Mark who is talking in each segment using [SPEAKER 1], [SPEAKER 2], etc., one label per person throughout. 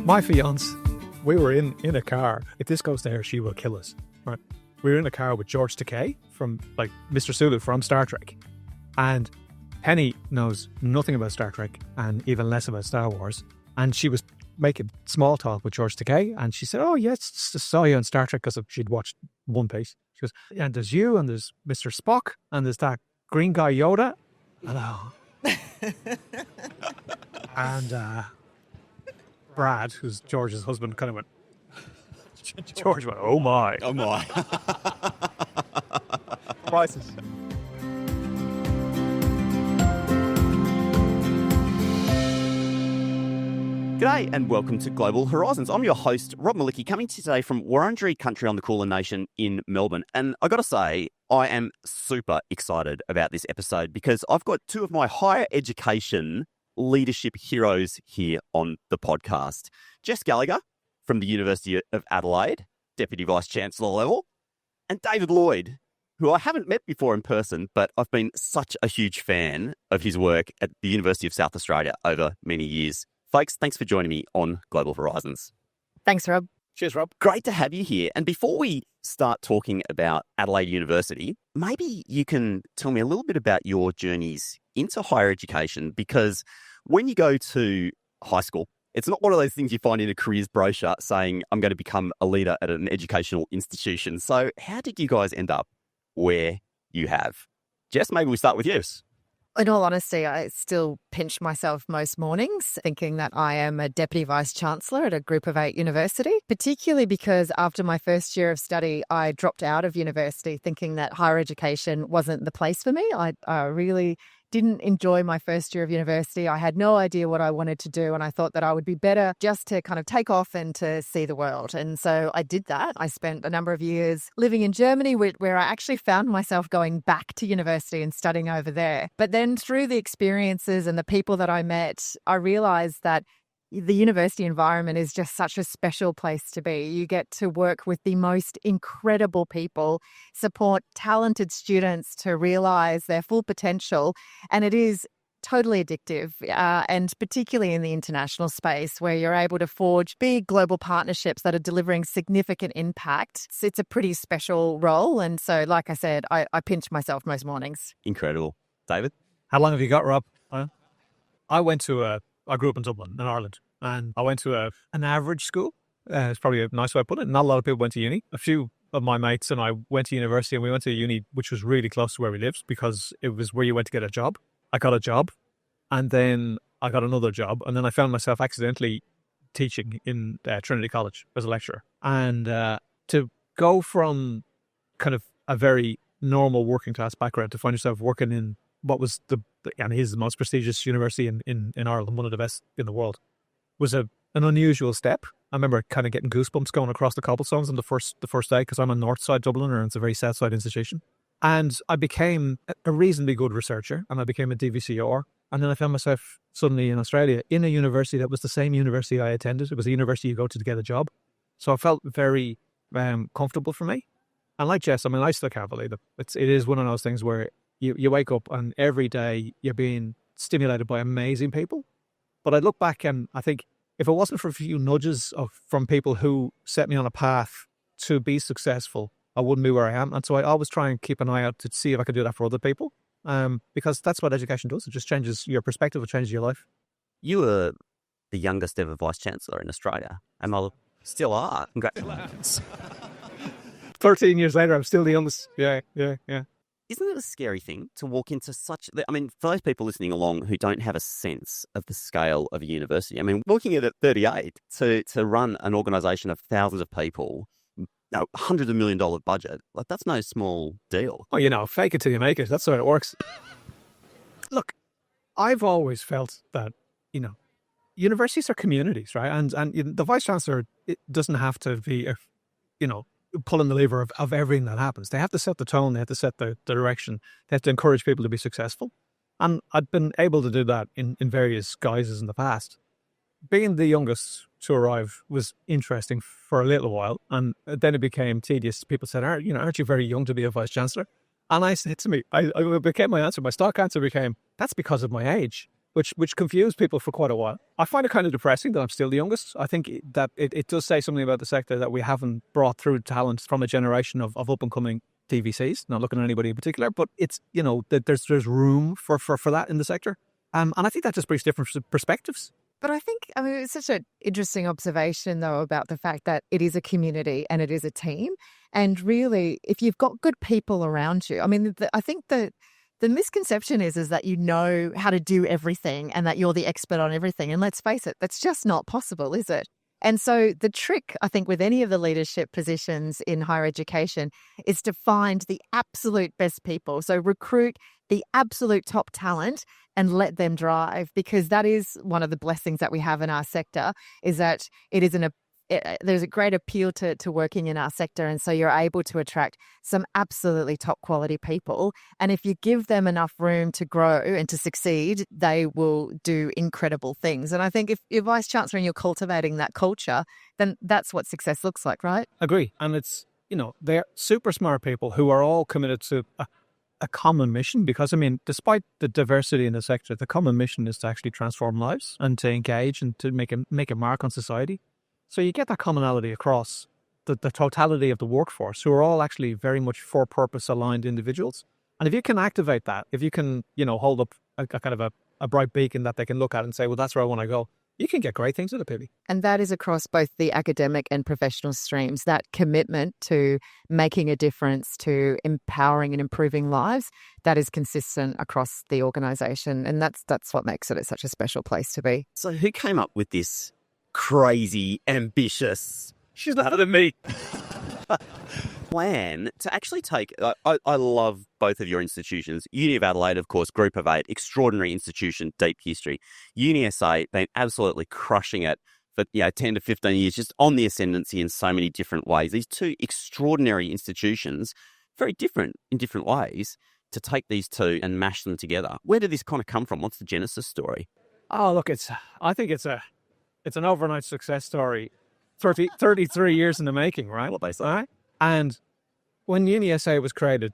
[SPEAKER 1] My fiance, we were in a car. If this goes to her, she will kill us. Right? We were in a car with George Takei from, like, Mr. Sulu from Star Trek. And Penny knows nothing about Star Trek and even less about Star Wars. And she was making small talk with George Takei. And she said, oh, yes, I saw you on Star Trek, because she'd watched One Piece. She goes, and there's you, and there's Mr. Spock, and there's that green guy Yoda. Hello. And Brad, who's George's husband, kind of went, George went, oh my.
[SPEAKER 2] Oh my.
[SPEAKER 1] Prices.
[SPEAKER 2] G'day and welcome to Global Horizons. I'm your host, Rob Malicki, coming to you today from Wurundjeri country on the Kulin Nation in Melbourne. And I got to say, I am super excited about this episode because I've got two of my higher education leadership heroes here on the podcast. Jess Gallagher from the University of Adelaide, Deputy Vice Chancellor level, and David Lloyd, who I haven't met before in person, but I've been such a huge fan of his work at the University of South Australia over many years. Folks, thanks for joining me on Global Horizons.
[SPEAKER 3] Thanks, Rob.
[SPEAKER 1] Cheers, Rob.
[SPEAKER 2] Great to have you here. And before we start talking about Adelaide University, maybe you can tell me a little bit about your journeys into higher education, because when you go to high school, it's not one of those things you find in a careers brochure saying, I'm going to become a leader at an educational institution. So how did you guys end up where you have? Jess, maybe we start with you.
[SPEAKER 3] In all honesty, I still pinch myself most mornings thinking that I am a Deputy Vice Chancellor at a Group of 8 university, particularly because after my first year of study, I dropped out of university thinking that higher education wasn't the place for me. I really didn't enjoy my first year of university. I had no idea what I wanted to do, and I thought that I would be better just to kind of take off and to see the world. And so I did that. I spent a number of years living in Germany where I actually found myself going back to university and studying over there. But then through the experiences and the people that I met, I realized that the university environment is just such a special place to be. You get to work with the most incredible people, support talented students to realize their full potential, and it is totally addictive, and particularly in the international space where you're able to forge big global partnerships that are delivering significant impact. It's a pretty special role, and so, like I said, I pinch myself most mornings.
[SPEAKER 2] Incredible. David?
[SPEAKER 1] How long have you got, Rob? I grew up in Dublin, in Ireland, and I went to an average school. It's probably a nice way to put it. Not a lot of people went to uni. A few of my mates and I went to university, and we went to a uni which was really close to where we lived because it was where you went to get a job. I got a job, and then I got another job, and then I found myself accidentally teaching in Trinity College as a lecturer. And to go from kind of a very normal working class background to find yourself working in what was and is the most prestigious university in Ireland, one of the best in the world, was an unusual step. I remember kind of getting goosebumps going across the cobblestones on the first day because I'm a north side Dubliner and it's a very south side institution. And I became a reasonably good researcher, and I became a DVCR. And then I found myself suddenly in Australia in a university that was the same university I attended. It was a university you go to get a job. So I felt very comfortable for me. And like Jess, I mean, I still can't believe it. It is one of those things where you wake up and every day you're being stimulated by amazing people. But I look back and I think if it wasn't for a few nudges from people who set me on a path to be successful, I wouldn't be where I am. And so I always try and keep an eye out to see if I can do that for other people, because that's what education does. It just changes your perspective. It changes your life.
[SPEAKER 2] You were the youngest ever Vice Chancellor in Australia, and I still are. Congratulations.
[SPEAKER 1] 13 years later, I'm still the youngest. Yeah.
[SPEAKER 2] Isn't it a scary thing to walk into such... I mean, for those people listening along who don't have a sense of the scale of a university, I mean, walking in at 38 to run an organisation of thousands of people, $hundreds of million budget, like that's no small deal.
[SPEAKER 1] Oh, fake it till you make it. That's the way it works. Look, I've always felt that, universities are communities, right? And the Vice Chancellor, it doesn't have to be, pulling the lever of everything that happens. They have to set the tone. They have to set the direction. They have to encourage people to be successful. And I've been able to do that in various guises in the past. Being the youngest to arrive was interesting for a little while. And then it became tedious. People said, aren't you very young to be a Vice Chancellor? And I said to me, I became my answer. My stock answer became, that's because of my age. which confused people for quite a while. I find it kind of depressing that I'm still the youngest. I think that it does say something about the sector that we haven't brought through talent from a generation of up-and-coming TVCs, not looking at anybody in particular, but it's, that there's room for that in the sector. And I think that just brings different perspectives.
[SPEAKER 3] But I think, it's such an interesting observation, though, about the fact that it is a community and it is a team. And really, if you've got good people around you, I think that the misconception is that you know how to do everything and that you're the expert on everything. And let's face it, that's just not possible, is it? And so the trick, I think, with any of the leadership positions in higher education is to find the absolute best people. So recruit the absolute top talent and let them drive, because that is one of the blessings that we have in our sector, is that there's a great appeal to working in our sector. And so you're able to attract some absolutely top quality people. And if you give them enough room to grow and to succeed, they will do incredible things. And I think if you're Vice Chancellor and you're cultivating that culture, then that's what success looks like, right?
[SPEAKER 1] Agree. And it's, they're super smart people who are all committed to a common mission, because, despite the diversity in the sector, the common mission is to actually transform lives and to engage and to make a mark on society. So you get that commonality across the totality of the workforce, who are all actually very much for purpose aligned individuals. And if you can activate that, if you can, hold up a kind of a bright beacon that they can look at and say, well, that's where I want to go, you can get great things out of people.
[SPEAKER 3] And that is across both the academic and professional streams, that commitment to making a difference, to empowering and improving lives, that is consistent across the organisation. And that's what makes it such a special place to be.
[SPEAKER 2] So who came up with this crazy, ambitious, she's louder than me, plan to actually take, I love both of your institutions. Uni of Adelaide, of course, Group of 8, extraordinary institution, deep history. UniSA, been absolutely crushing it for 10 to 15 years, just on the ascendancy in so many different ways. These two extraordinary institutions, very different in different ways, to take these two and mash them together. Where did this kind of come from? What's the genesis story?
[SPEAKER 1] Oh, look, I think it's an overnight success story, 33 years in the making, right?
[SPEAKER 2] What they say.
[SPEAKER 1] Right? And when UniSA was created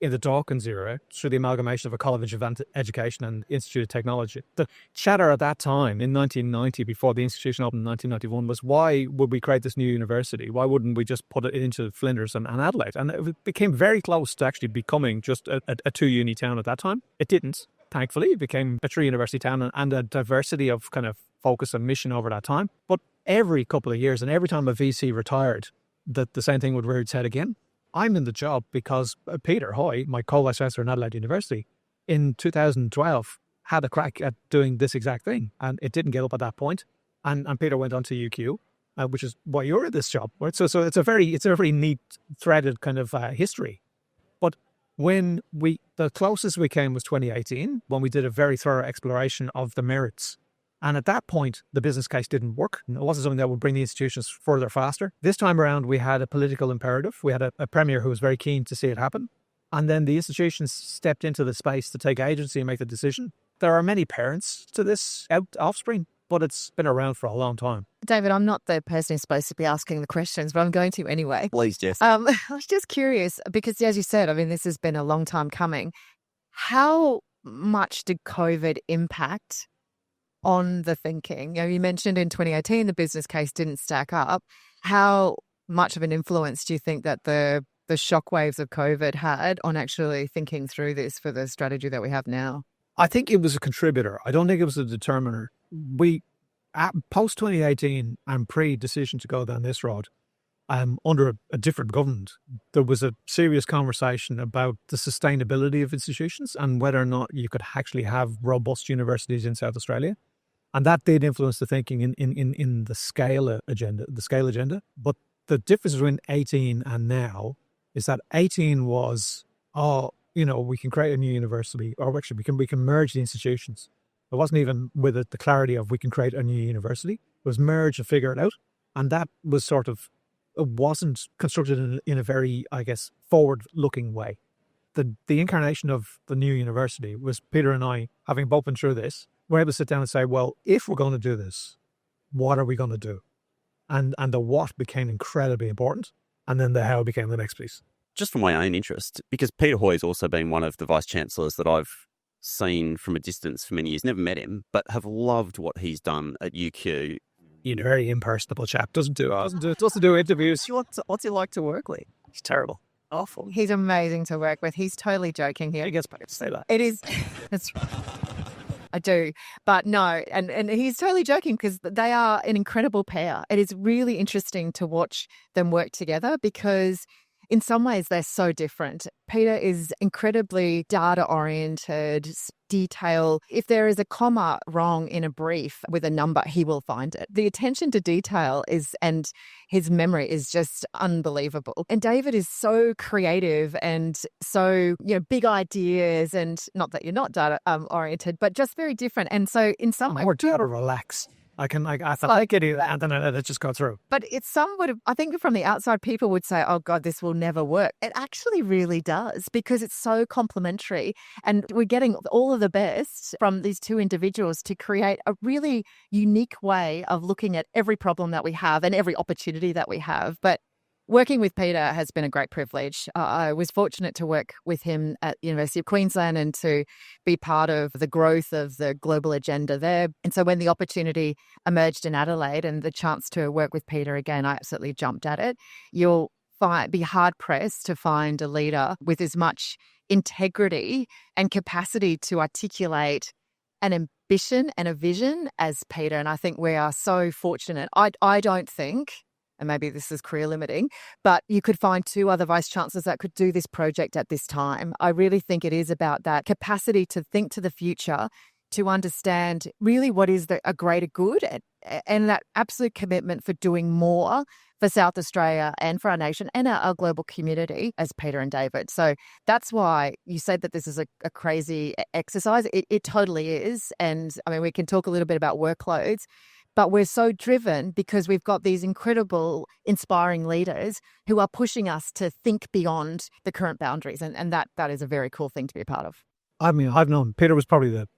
[SPEAKER 1] in the Dawkins era, through the amalgamation of a College of Education and Institute of Technology, the chatter at that time in 1990, before the institution opened in 1991, was, why would we create this new university? Why wouldn't we just put it into Flinders and Adelaide? And it became very close to actually becoming just a two-uni town at that time. It didn't. Thankfully, it became a three-university town and a diversity of kind of focus and mission over that time. But every couple of years and every time a VC retired, the same thing would rear its head again. I'm in the job because Peter Hoy, my co-vice chancellor in Adelaide University, in 2012 had a crack at doing this exact thing, and it didn't get up at that point. And Peter went on to UQ, which is why you're in this job, right? So it's a very neat threaded kind of history. But when the closest we came was 2018, when we did a very thorough exploration of the merits. And at that point, the business case didn't work. It wasn't something that would bring the institutions further faster. This time around, we had a political imperative. We had a premier who was very keen to see it happen. And then the institutions stepped into the space to take agency and make the decision. There are many parents to this offspring, but it's been around for a long time.
[SPEAKER 3] David, I'm not the person who's supposed to be asking the questions, but I'm going to anyway.
[SPEAKER 2] Please, Jess.
[SPEAKER 3] I was just curious, because as you said, this has been a long time coming. How much did COVID impact on the thinking? You mentioned in 2018 the business case didn't stack up. How much of an influence do you think that the shockwaves of COVID had on actually thinking through this for the strategy that we have now?
[SPEAKER 1] I think it was a contributor. I don't think it was a determiner. Post 2018 and pre-decision to go down this road, under a different government, there was a serious conversation about the sustainability of institutions and whether or not you could actually have robust universities in South Australia. And that did influence the thinking in the scale agenda. But the difference between 18 and now is that 18 was, we can create a new university, or actually we can merge the institutions. It wasn't even with the clarity of we can create a new university. It was merge and figure it out. And that was it wasn't constructed in a very, forward-looking way. The incarnation of the new university was Peter and I, having both been through this, we're able to sit down and say, well, if we're going to do this, what are we going to do? And the what became incredibly important. And then the how became the next piece.
[SPEAKER 2] Just for my own interest, because Peter Hoy has also been one of the vice chancellors that I've seen from a distance for many years, never met him, but have loved what he's done at UQ.
[SPEAKER 1] He's a very impersonable chap. Doesn't do interviews.
[SPEAKER 2] What's he like to work with?
[SPEAKER 1] He's terrible.
[SPEAKER 2] Awful.
[SPEAKER 3] He's amazing to work with. He's totally joking here.
[SPEAKER 1] He gets paid to say that.
[SPEAKER 3] It is. It's, I do. But no, and he's totally joking because they are an incredible pair. It is really interesting to watch them work together because in some ways they're so different. Peter is incredibly data-oriented, detail. If there is a comma wrong in a brief with a number, he will find it. The attention to detail and his memory is just unbelievable. And David is so creative and so, big ideas, and not that you're not data oriented, but just very different. And so in some way,
[SPEAKER 1] we're trying to relax. I get it, and then I let it just go through.
[SPEAKER 3] But I think from the outside, people would say, oh God, this will never work. It actually really does because it's so complementary. And we're getting all of the best from these two individuals to create a really unique way of looking at every problem that we have and every opportunity that we have. But working with Peter has been a great privilege. I was fortunate to work with him at the University of Queensland and to be part of the growth of the global agenda there. And so when the opportunity emerged in Adelaide and the chance to work with Peter again, I absolutely jumped at it. You'll be hard-pressed to find a leader with as much integrity and capacity to articulate an ambition and a vision as Peter. And I think we are so fortunate. I don't think, and maybe this is career limiting, but you could find two other vice chancellors that could do this project at this time. I really think it is about that capacity to think to the future, to understand really what is a greater good, and that absolute commitment for doing more for South Australia and for our nation and our global community as Peter and David. So that's why you said that this is a crazy exercise. It totally is. And I mean, we can talk a little bit about workloads, but we're so driven because we've got these incredible, inspiring leaders who are pushing us to think beyond the current boundaries. And that is a very cool thing to be a part of.
[SPEAKER 1] I mean, I've known Peter was probably the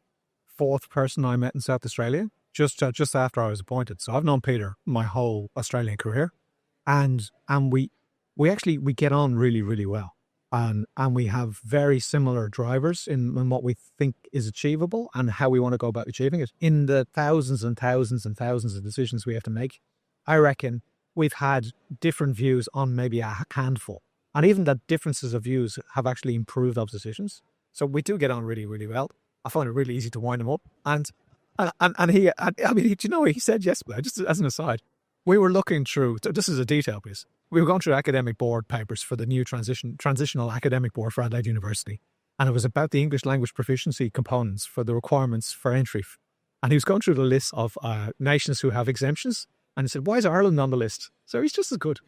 [SPEAKER 1] fourth person I met in South Australia just after I was appointed. So I've known Peter my whole Australian career, and we get on really, really well. And we have very similar drivers in what we think is achievable and how we want to go about achieving it. In the thousands and thousands and thousands of decisions we have to make, I reckon we've had different views on maybe a handful. And even that differences of views have actually improved those decisions. So we do get on really, really well. I find it really easy to wind him up. And he, I mean, do you know what he said yesterday? Just as an aside, we were looking through, this is a detail piece. We were going through academic board papers for the new transitional academic board for Adelaide University. And it was about the English language proficiency components for the requirements for entry. And he was going through the list of nations who have exemptions. And he said, why is Ireland on the list? So he's just as good.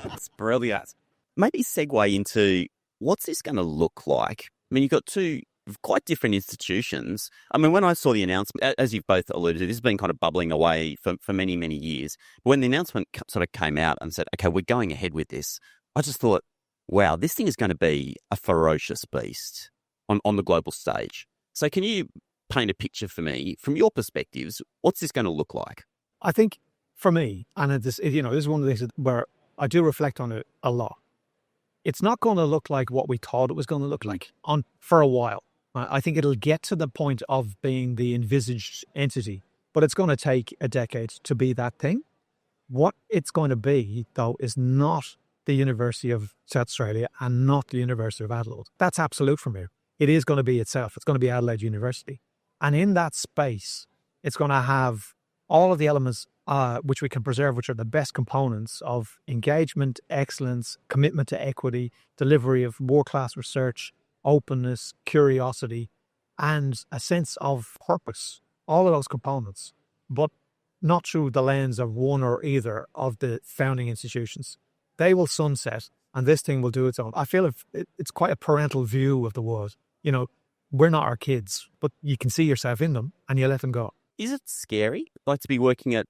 [SPEAKER 2] It's brilliant. Maybe segue into what's this going to look like? I mean, you've got two quite different institutions. I mean, when I saw the announcement, as you've both alluded to, this has been kind of bubbling away for many, many years. But when the announcement sort of came out and said, okay, we're going ahead with this, I just thought, wow, this thing is going to be a ferocious beast on the global stage. So can you paint a picture for me, from your perspectives, what's this going to look like?
[SPEAKER 1] I think for me, and this is one of the things where I do reflect on it a lot. It's not going to look like what we thought it was going to look like for a while. I think it'll get to the point of being the envisaged entity, but it's going to take a decade to be that thing. What it's going to be, though, is not the University of South Australia and not the University of Adelaide. That's absolute from here. It is going to be itself. It's going to be Adelaide University. And in that space, it's going to have all of the elements which we can preserve, which are the best components of engagement, excellence, commitment to equity, delivery of world-class research, openness, curiosity, and a sense of purpose. All of those components, but not through the lens of one or either of the founding institutions. They will sunset, and this thing will do its own. I feel it's quite a parental view of the world. You know, we're not our kids, but you can see yourself in them, and you let them go.
[SPEAKER 2] Is it scary, like, to be working at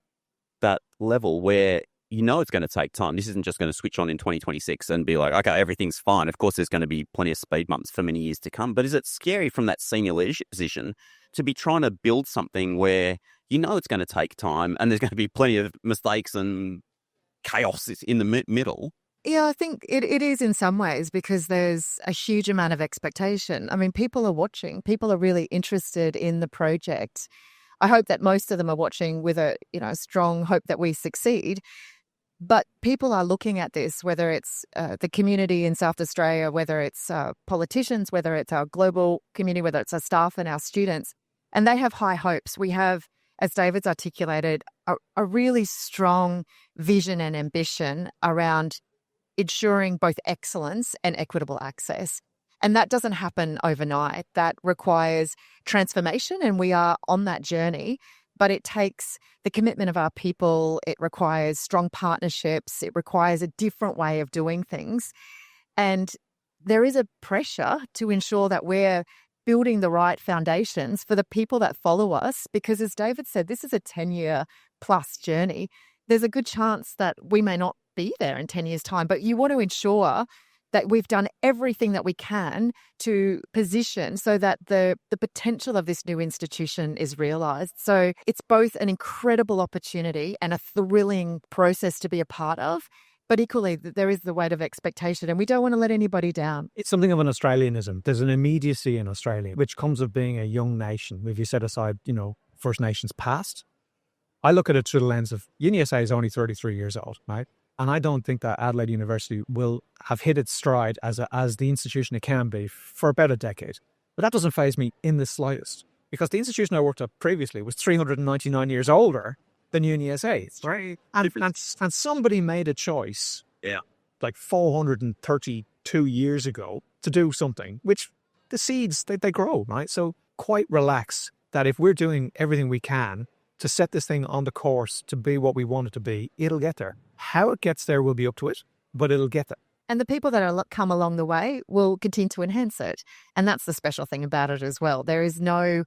[SPEAKER 2] that level where you know it's going to take time? This isn't just going to switch on in 2026 and be like, okay, everything's fine. Of course, there's going to be plenty of speed bumps for many years to come. But is it scary from that senior leadership position to be trying to build something where you know it's going to take time and there's going to be plenty of mistakes and chaos in the middle?
[SPEAKER 3] Yeah, I think it is in some ways because there's a huge amount of expectation. I mean, people are watching. People are really interested in the project. I hope that most of them are watching with a strong hope that we succeed. But people are looking at this, whether it's the community in South Australia, whether it's politicians, whether it's our global community, whether it's our staff and our students, and they have high hopes. We have, as David's articulated, a really strong vision and ambition around ensuring both excellence and equitable access. And that doesn't happen overnight. That requires transformation, and we are on that journey. But it takes the commitment of our people. It requires strong partnerships. It requires a different way of doing things. And there is a pressure to ensure that we're building the right foundations for the people that follow us. Because as David said, this is a 10-year plus journey. There's a good chance that we may not be there in 10 years' time, but you want to ensure that we've done everything that we can to position so that the potential of this new institution is realised. So it's both an incredible opportunity and a thrilling process to be a part of, but equally there is the weight of expectation, and we don't want to let anybody down.
[SPEAKER 1] It's something of an Australianism. There's an immediacy in Australia, which comes of being a young nation. If you set aside, First Nations past, I look at it through the lens of UniSA is only 33 years old, right? And I don't think that Adelaide University will have hit its stride as the institution it can be for about a decade. But that doesn't faze me in the slightest, because the institution I worked at previously was 399 years older than UniSA. Right. And somebody made a choice, like 432 years ago, to do something, which the seeds, they grow, right? So quite relax that if we're doing everything we can to set this thing on the course to be what we want it to be, it'll get there. How it gets there will be up to it, but it'll get there.
[SPEAKER 3] And the people that come along the way will continue to enhance it. And that's the special thing about it as well. There is no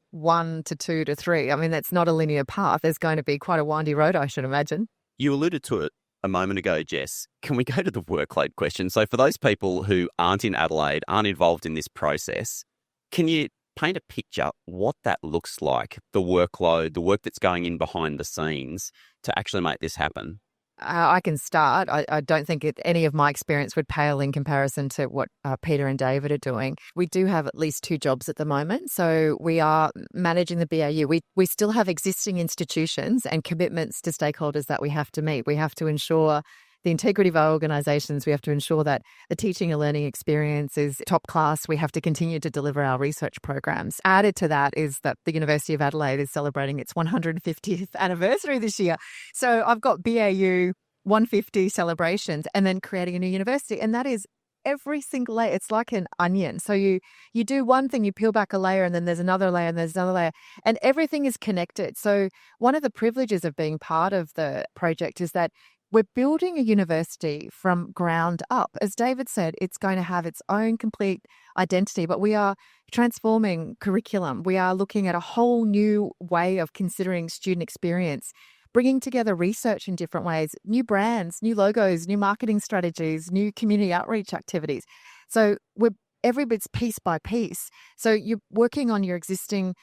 [SPEAKER 3] 1 to 2 to 3. I mean, that's not a linear path. There's going to be quite a windy road, I should imagine.
[SPEAKER 2] You alluded to it a moment ago, Jess. Can we go to the workload question? So for those people who aren't in Adelaide, aren't involved in this process, can you paint a picture what that looks like, the workload, the work that's going in behind the scenes to actually make this happen?
[SPEAKER 3] I can start. I don't think any of my experience would pale in comparison to what Peter and David are doing. We do have at least 2 jobs at the moment. So we are managing the BAU. We still have existing institutions and commitments to stakeholders that we have to meet. We have to ensure the integrity of our organisations. We have to ensure that the teaching and learning experience is top class. We have to continue to deliver our research programs. Added to that is that the University of Adelaide is celebrating its 150th anniversary this year. So I've got BAU 150 celebrations and then creating a new university. And that is every single layer. It's like an onion. So you do one thing, you peel back a layer, and then there's another layer, and there's another layer, and everything is connected. So one of the privileges of being part of the project is that we're building a university from ground up. As David said, it's going to have its own complete identity, but we are transforming curriculum. We are looking at a whole new way of considering student experience, bringing together research in different ways, new brands, new logos, new marketing strategies, new community outreach activities. So every bit's piece by piece. So you're working on your existing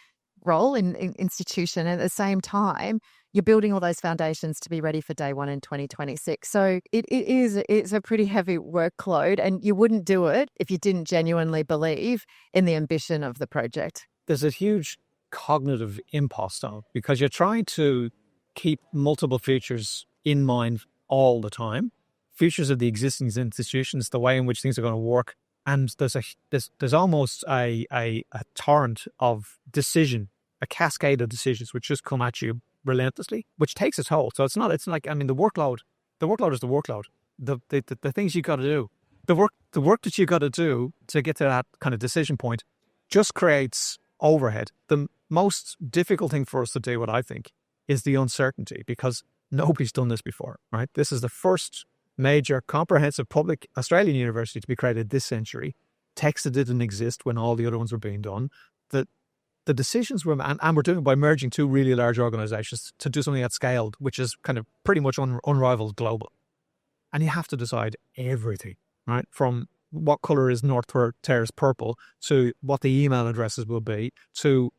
[SPEAKER 3] role in institution, and at the same time, you're building all those foundations to be ready for day one in 2026. So it's a pretty heavy workload, and you wouldn't do it if you didn't genuinely believe in the ambition of the project.
[SPEAKER 1] There's a huge cognitive imposter because you're trying to keep multiple futures in mind all the time. Futures of the existing institutions, the way in which things are going to work. And there's almost a torrent of decision, a cascade of decisions which just come at you relentlessly, which takes its toll. So it's like, I mean, the workload is the workload. The things you got to do, the work that you got to do to get to that kind of decision point just creates overhead. The most difficult thing for us to do, what I think, is the uncertainty, because nobody's done this before, right? This is the first major comprehensive public Australian university to be created this century. Texts that didn't exist when all the other ones were being done. The decisions were, and we're doing it by merging 2 really large organizations to do something at scale, which is kind of pretty much unrivaled global. And you have to decide everything, right? From what color is North Terrace purple, to what the email addresses will be, to,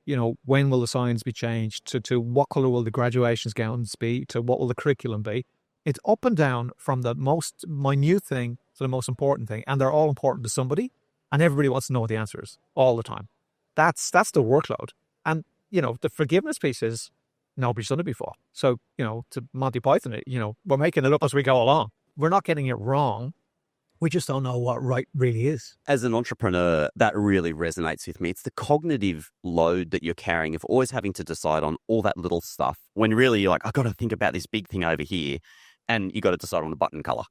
[SPEAKER 1] when will the signs be changed, to what color will the graduations gowns be, to what will the curriculum be. It's up and down from the most minute thing to the most important thing, and they're all important to somebody, and everybody wants to know what the answer is all the time. That's the workload. And, the forgiveness piece is nobody's done it before. So, to Monty Python, we're making it up as we go along. We're not getting it wrong. We just don't know what right really is.
[SPEAKER 2] As an entrepreneur, that really resonates with me. It's the cognitive load that you're carrying of always having to decide on all that little stuff when really you're like, I've got to think about this big thing over here, and you got to decide on the button color.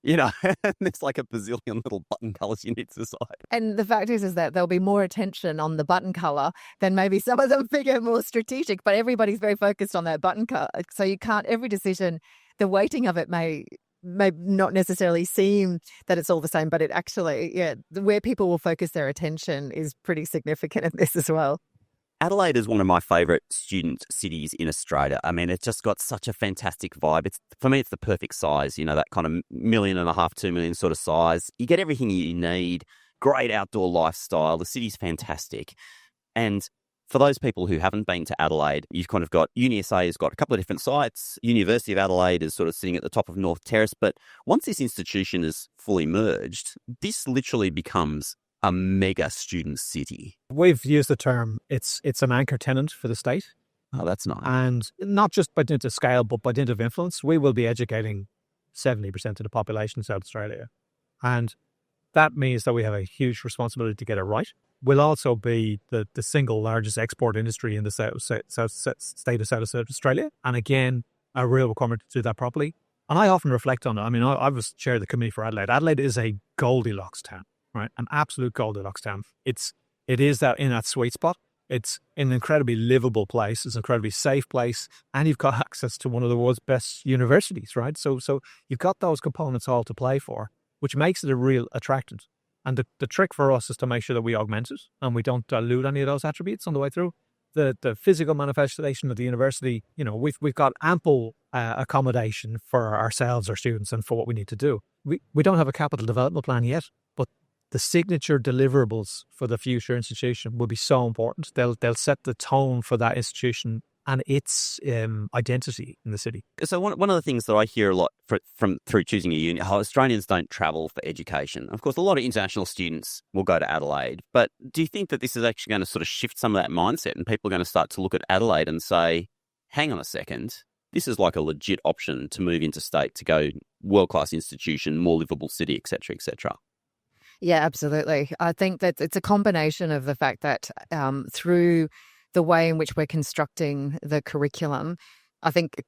[SPEAKER 2] And there's like a bazillion little button colors you need to decide.
[SPEAKER 3] And the fact is that there'll be more attention on the button color than maybe some of them figure more strategic, but everybody's very focused on that button color. So you can't, every decision, the weighting of it may not necessarily seem that it's all the same, but it actually, where people will focus their attention is pretty significant in this as well.
[SPEAKER 2] Adelaide is one of my favourite student cities in Australia. I mean, it's just got such a fantastic vibe. For me, it's the perfect size, that kind of 1.5 million, 2 million sort of size. You get everything you need, great outdoor lifestyle. The city's fantastic. And for those people who haven't been to Adelaide, you've kind of got UniSA has got a couple of different sites. University of Adelaide is sort of sitting at the top of North Terrace. But once this institution is fully merged, this literally becomes a mega student city.
[SPEAKER 1] We've used the term, it's an anchor tenant for the state.
[SPEAKER 2] Oh, that's nice.
[SPEAKER 1] And not just by dint of scale, but by dint of influence. We will be educating 70% of the population in South Australia. And that means that we have a huge responsibility to get it right. We'll also be the single largest export industry in the state of South Australia. And again, a real requirement to do that properly. And I often reflect on it. I mean, I was chair of the committee for Adelaide. Adelaide is a Goldilocks town. Right, an absolute Goldilocks town. It is that in that sweet spot. It's an incredibly livable place. It's an incredibly safe place, and you've got access to one of the world's best universities. Right, so you've got those components all to play for, which makes it a real attractant. And the trick for us is to make sure that we augment it and we don't dilute any of those attributes on the way through. The physical manifestation of the university, we've got ample accommodation for ourselves, our students, and for what we need to do. We don't have a capital development plan yet, but the signature deliverables for the future institution will be so important. They'll set the tone for that institution and its identity in the city.
[SPEAKER 2] So one of the things that I hear a lot from through choosing a uni, how Australians don't travel for education. Of course, a lot of international students will go to Adelaide. But do you think that this is actually going to sort of shift some of that mindset and people are going to start to look at Adelaide and say, hang on a second, this is like a legit option to move interstate, to go world-class institution, more livable city, et cetera, et cetera?
[SPEAKER 3] Yeah, absolutely. I think that it's a combination of the fact that through the way in which we're constructing the curriculum, I think,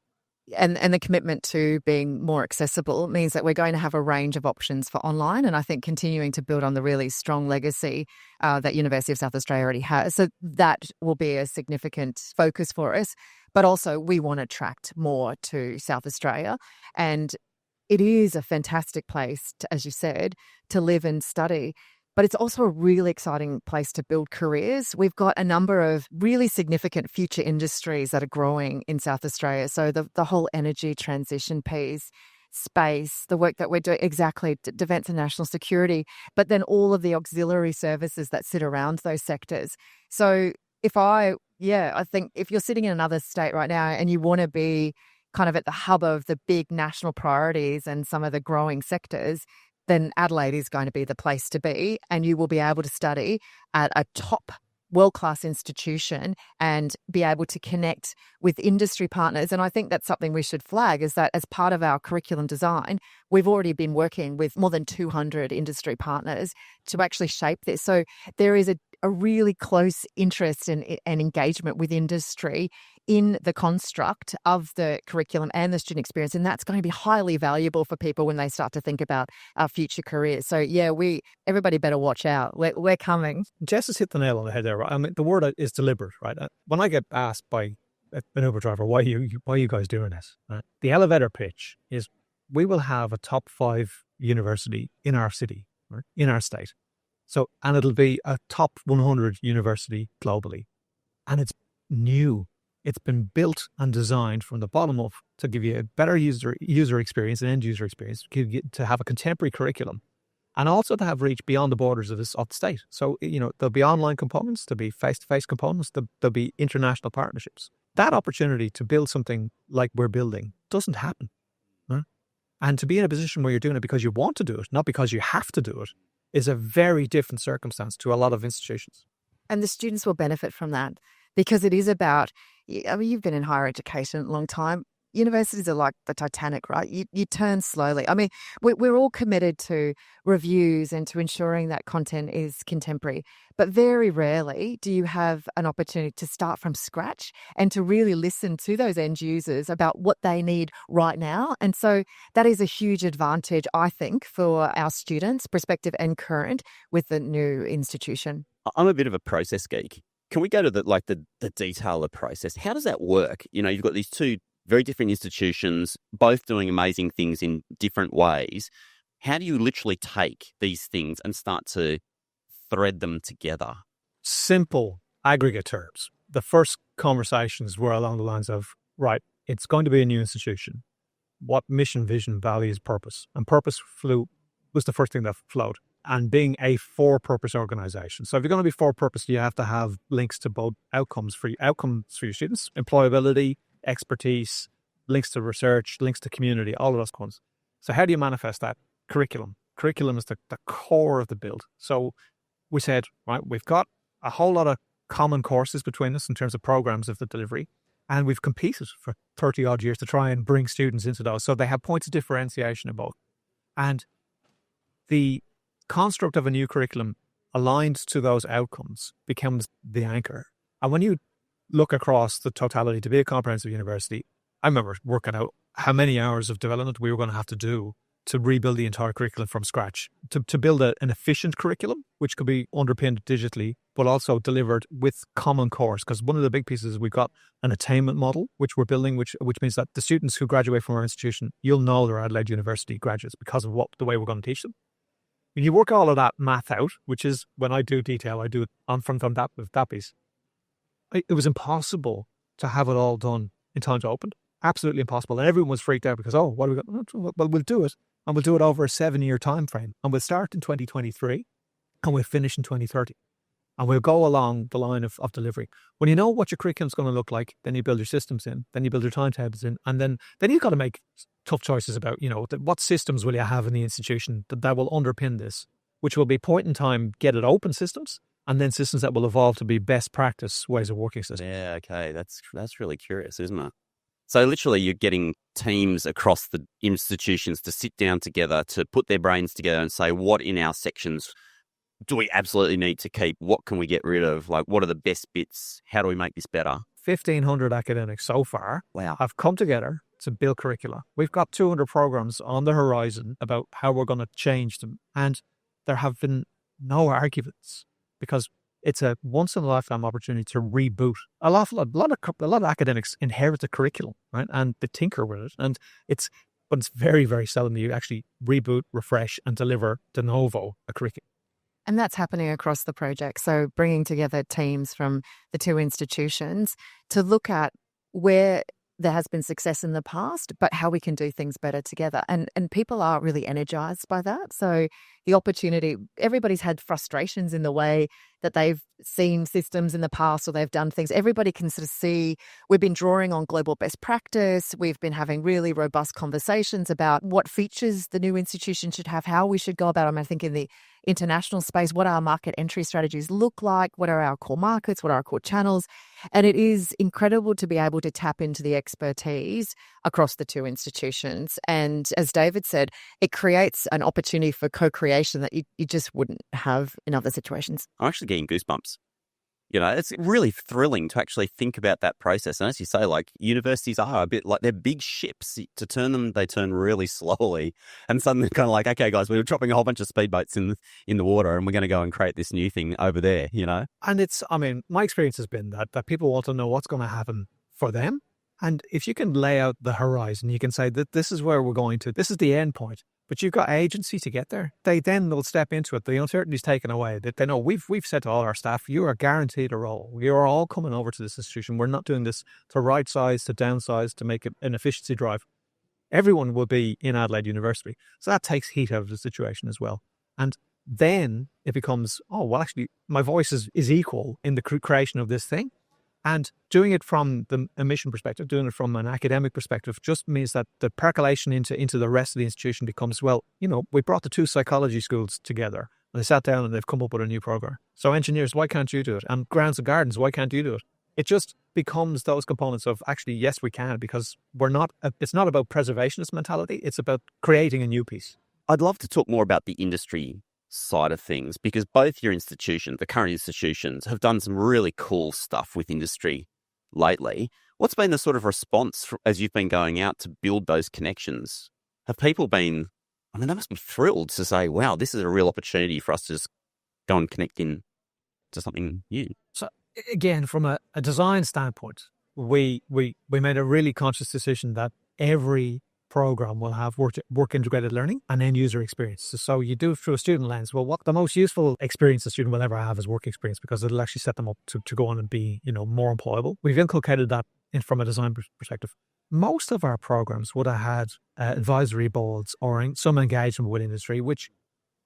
[SPEAKER 3] and the commitment to being more accessible means that we're going to have a range of options for online. And I think continuing to build on the really strong legacy that University of South Australia already has. So that will be a significant focus for us. But also we want to attract more to South Australia. And it is a fantastic place, as you said, to live and study. But it's also a really exciting place to build careers. We've got a number of really significant future industries that are growing in South Australia. So the whole energy transition piece, space, the work that we're doing, exactly, defence and national security, but then all of the auxiliary services that sit around those sectors. So I think if you're sitting in another state right now and you want to be kind of at the hub of the big national priorities and some of the growing sectors, then Adelaide is going to be the place to be, and you will be able to study at a top world-class institution and be able to connect with industry partners. And I think that's something we should flag, is that as part of our curriculum design, we've already been working with more than 200 industry partners to actually shape this. So there is a really close interest and engagement with industry in the construct of the curriculum and the student experience. And that's going to be highly valuable for people when they start to think about our future careers. So yeah, everybody better watch out. We're coming.
[SPEAKER 1] Jess has hit the nail on the head there. Right? I mean, the word is deliberate, right? When I get asked by an Uber driver, why are you guys doing this? Right? The elevator pitch is, we will have a top 5 university in our city, right? In our state. So, and it'll be a top 100 university globally. And it's new. It's been built and designed from the bottom up to give you a better user experience and end user experience, to have a contemporary curriculum, and also to have reach beyond the borders of the state. So, there'll be online components, there'll be face-to-face components, there'll be international partnerships. That opportunity to build something like we're building doesn't happen. Right? And to be in a position where you're doing it because you want to do it, not because you have to do it, is a very different circumstance to a lot of institutions.
[SPEAKER 3] And the students will benefit from that because it is about, I mean, you've been in higher education a long time. Universities are like the Titanic, right? You turn slowly. I mean, we're all committed to reviews and to ensuring that content is contemporary. But very rarely do you have an opportunity to start from scratch and to really listen to those end users about what they need right now. And so that is a huge advantage, I think, for our students, prospective and current, with the new institution.
[SPEAKER 2] I'm a bit of a process geek. Can we go to the detail of the process? How does that work? You've got these two very different institutions, both doing amazing things in different ways. How do you literally take these things and start to thread them together?
[SPEAKER 1] Simple aggregate terms. The first conversations were along the lines of, right, it's going to be a new institution. What mission, vision, values, purpose? And purpose was the first thing that flowed. And being a for-purpose organization. So if you're going to be for-purpose, you have to have links to both outcomes for your students, employability, expertise, links to research, links to community, all of those ones. So how do you manifest that? Curriculum. Curriculum is the core of the build. So we said, right, we've got a whole lot of common courses between us in terms of programs of the delivery, and we've competed for 30 odd years to try and bring students into those. So they have points of differentiation in both. And the construct of a new curriculum aligned to those outcomes becomes the anchor. And when you look across the totality to be a comprehensive university, I remember working out how many hours of development we were going to have to do to rebuild the entire curriculum from scratch, to build an efficient curriculum, which could be underpinned digitally, but also delivered with common course. Because one of the big pieces, we've got an attainment model, which we're building, which means that the students who graduate from our institution, you'll know they're Adelaide University graduates because of the way we're going to teach them. When you work all of that math out, which is when I do detail, I do it from that piece. It was impossible to have it all done in time to open. Absolutely impossible. And everyone was freaked out because, what do we got? Well, we'll do it. And we'll do it over a 7-year time frame. And we'll start in 2023 and we'll finish in 2030. And we'll go along the line of delivery. When you know what your curriculum's going to look like, then you build your systems in, then you build your timetables in, and then you've got to make tough choices about, what systems will you have in the institution that will underpin this, which will be point in time, get it open systems, and then systems that will evolve to be best practice ways of working systems.
[SPEAKER 2] Yeah, okay. That's really curious, isn't it? So literally you're getting teams across the institutions to sit down together, to put their brains together and say, what in our sections do we absolutely need to keep? What can we get rid of? Like, what are the best bits? How do we make this better?
[SPEAKER 1] 1,500 academics so far
[SPEAKER 2] Wow.
[SPEAKER 1] have come together to build curricula. We've got 200 programs on the horizon about how we're going to change them. And there have been no arguments, because it's a once-in-a-lifetime opportunity to reboot. A lot of academics inherit the curriculum, right? And they tinker with it. But it's very, very seldom you actually reboot, refresh, and deliver de novo a curriculum.
[SPEAKER 3] And that's happening across the project. So bringing together teams from the two institutions to look at where there has been success in the past, but how we can do things better together. And people are really energized by that. So the opportunity, everybody's had frustrations in the way that they've seen systems in the past or they've done things. Everybody can sort of see we've been drawing on global best practice. We've been having really robust conversations about what features the new institution should have, how we should go about them. I think in the international space, what our market entry strategies look like, what are our core markets, what are our core channels. And it is incredible to be able to tap into the expertise across the two institutions. And as David said, it creates an opportunity for co-creation that you just wouldn't have in other situations.
[SPEAKER 2] I'm actually getting goosebumps. It's really thrilling to actually think about that process. And as you say, like, universities are a bit like they're big ships. To turn them, they turn really slowly. And suddenly kind of like, okay, guys, we're dropping a whole bunch of speedboats in the water and we're going to go and create this new thing over there,
[SPEAKER 1] And my experience has been that people want to know what's going to happen for them. And if you can lay out the horizon, you can say that this is where we're going to, this is the end point. But you've got agency to get there. They then will step into it. The uncertainty is taken away. They know we've said to all our staff, you are guaranteed a role. You are all coming over to this institution. We're not doing this to right size, to downsize, to make it an efficiency drive. Everyone will be in Adelaide University. So that takes heat out of the situation as well. And then it becomes, actually, my voice is equal in the creation of this thing. And doing it from a mission perspective, doing it from an academic perspective, just means that the percolation into the rest of the institution becomes, well, we brought the two psychology schools together and they sat down and they've come up with a new program. So engineers, why can't you do it? And grounds and gardens, why can't you do it? It just becomes those components of actually, yes, we can, because it's not about preservationist mentality. It's about creating a new piece.
[SPEAKER 2] I'd love to talk more about the industry side of things, because both your institutions, the current institutions, have done some really cool stuff with industry lately. What's been the sort of response as you've been going out to build those connections? Have people been, they must be thrilled to say, wow, this is a real opportunity for us to just go and connect in to something new.
[SPEAKER 1] So again, from a design standpoint, we made a really conscious decision that every program will have work integrated learning and end user experience. So you do it through a student lens. Well, what the most useful experience a student will ever have is work experience, because it'll actually set them up to go on and be, more employable. We've inculcated that from a design perspective. Most of our programs would have had advisory boards or some engagement with industry, which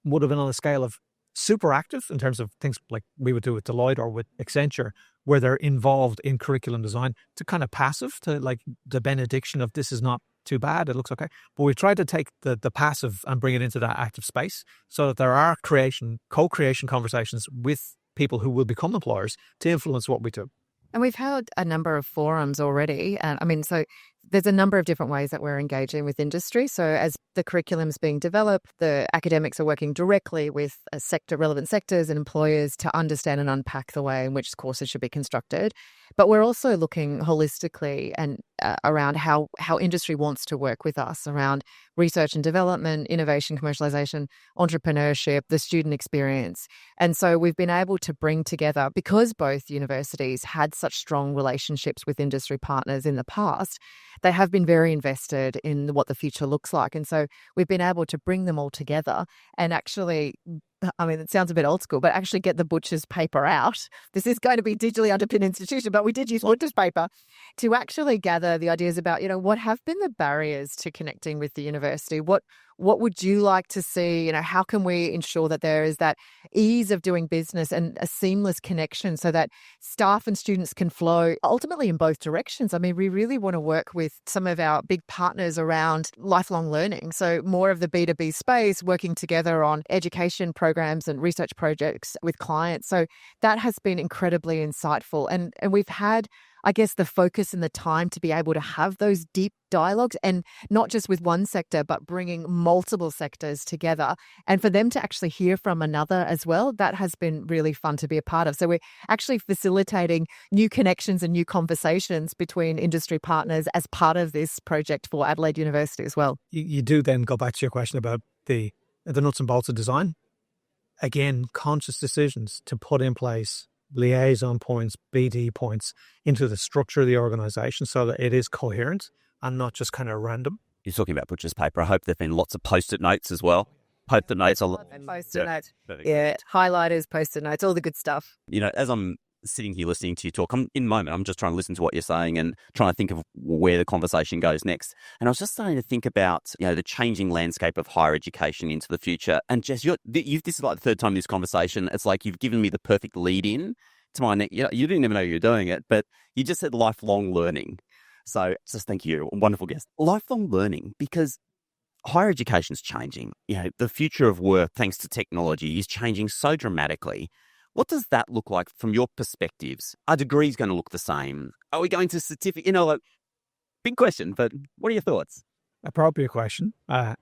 [SPEAKER 1] would have been on a scale of super active in terms of things like we would do with Deloitte or with Accenture, where they're involved in curriculum design, to kind of passive, to like the benediction of this is not too bad, it looks okay. But we tried to take the passive and bring it into that active space so that there are co-creation conversations with people who will become employers to influence what we do.
[SPEAKER 3] And we've had a number of forums already. And so there's a number of different ways that we're engaging with industry. So as the curriculum's being developed, the academics are working directly with relevant sectors and employers to understand and unpack the way in which courses should be constructed. But we're also looking holistically and around how industry wants to work with us around research and development, innovation, commercialization, entrepreneurship, the student experience. And so we've been able to bring together, because both universities had such strong relationships with industry partners in the past, they have been very invested in what the future looks like. And so we've been able to bring them all together and actually, it sounds a bit old school, but actually get the butcher's paper out. This is going to be digitally underpinned institution, but we did use butcher's paper to actually gather the ideas about, what have been the barriers to connecting with the university? What would you like to see? How can we ensure that there is that ease of doing business and a seamless connection so that staff and students can flow ultimately in both directions? We really want to work with some of our big partners around lifelong learning. So more of the B2B space, working together on education programs and research projects with clients. So that has been incredibly insightful. And we've had, I guess, the focus and the time to be able to have those deep dialogues, and not just with one sector, but bringing multiple sectors together and for them to actually hear from another as well. That has been really fun to be a part of. So we're actually facilitating new connections and new conversations between industry partners as part of this project for Adelaide University as well.
[SPEAKER 1] You do then go back to your question about the nuts and bolts of design. Again, conscious decisions to put in place liaison points, BD points into the structure of the organisation so that it is coherent and not just kind of random.
[SPEAKER 2] You're talking about butcher's paper. I hope there have been lots of Post-it notes as well. Post-it notes.
[SPEAKER 3] Post-it notes. Yeah, highlighters, Post-it notes, all the good stuff.
[SPEAKER 2] As I'm sitting here listening to you talk, I'm in the moment, I'm just trying to listen to what you're saying and trying to think of where the conversation goes next. And I was just starting to think about, the changing landscape of higher education into the future. And Jess, this is like the third time in this conversation. It's like you've given me the perfect lead in to my next. You didn't even know you were doing it, but you just said lifelong learning. So just thank you, wonderful guest. Lifelong learning, because higher education is changing. The future of work, thanks to technology, is changing so dramatically. What does that look like from your perspectives? Are degrees going to look the same? Are we going to certificate? Big question, but what are your thoughts?
[SPEAKER 1] Appropriate question.